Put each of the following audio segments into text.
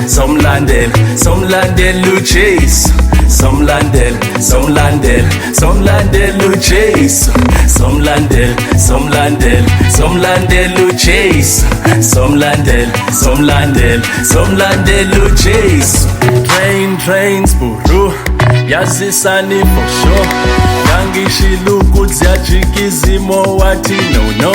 somlandel uJesu, somlandel uJesu, somlandel uJesu, somlandel uJesu. Trains buru yazisani for sure, yangishilo ukuthi yajikizimo wathi no,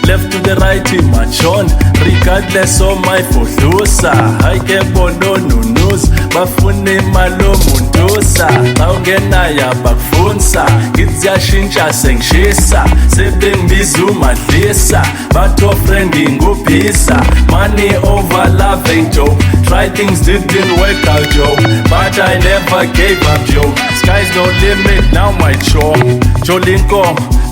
left to the right machon, regardless of my fodlusa, hayike bono nunus, bafune malo mundusa, awungenaya bakufunsa, ngithi yashintsha sengishisa, sebengibiza umadlisa, batho friend ngubhisa, money over love ain't joke, try things didn't work out Joe, but I never gave up Joe, sky's no limit now my chore,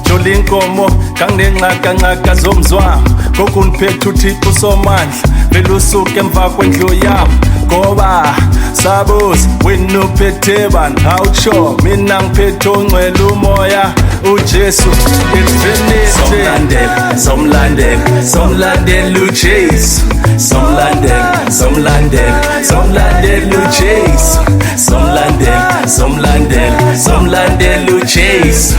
Jolinkomo kanginengxaka zomzwamo kokuniphethe uThixo somandla vele usuke emva kwendlu yami ngoba sabuza wena uphethe bani awutsho mina ngiphethe ongcwele umoya uJesu somlandel uJesu, somlandel uJesu, somlandel uJesu.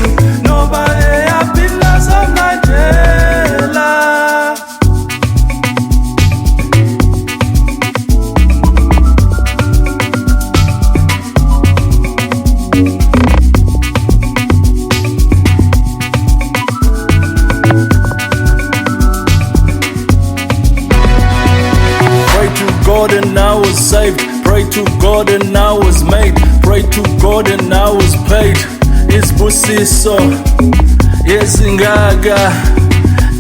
God and I was saved, pray to God and I was made, pray to God and I was paid. Isibusiso yezingaga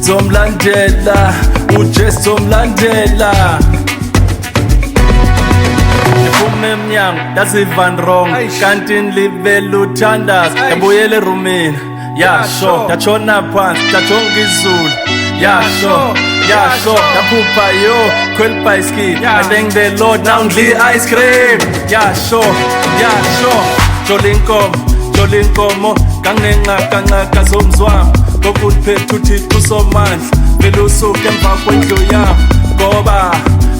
zomlandela uJesu zomlandela. Ngiphume emnyango ndaziva wrong kanti nilivele uthandaza ngibuyele erumini yasho ndachona phansi ndajonga izulu yasho ndaphupha yo khwela ibhayisikili I thank the Lord now ngidla ice cream yasho Jolinkomo kanginengxaka zomzwamo kokuniphethe uThixo somandla vele usuke emva kwendlu yami ngoba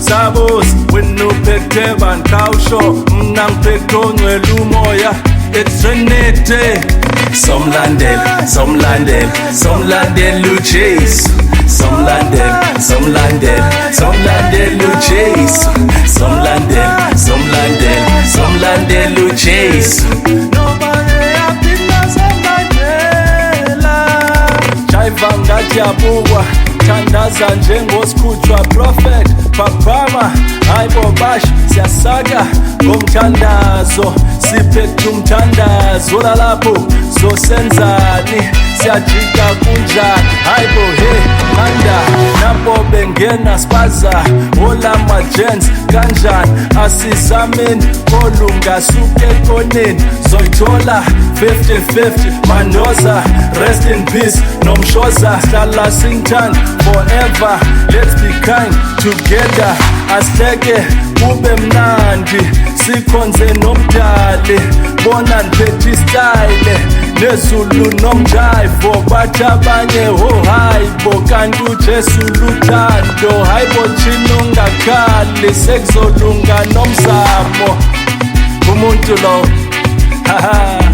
sabuza wena uphethe bani awusho mina ngiphethe ongcwele umoya it's Trinity. Somlandel uJesu, somlandel uJesu, somlandel uJesu. Jaiva ngathi yabukwa thandaza njengosikhutshwa prophet Phaphama hayibo basho siyasaka ngomthandazo siphethe umthandazo lalapho zosenzani siyajika kunjani hayibo hey manda nampo bengena spaza hola magents kanjani asizameni olungasuke koneni zoyithola 50-50 manoza rest in peace nomshoza hlala singthanda forever let's be kind together asihleke kube mnandi sikhonze nomdali bona niphethe istyle nezulu nomjivo bathi abanye hayibo kanti uJesu luthando hayibo thina ungakhali sekuzolunga nomzamo umuntu lo haha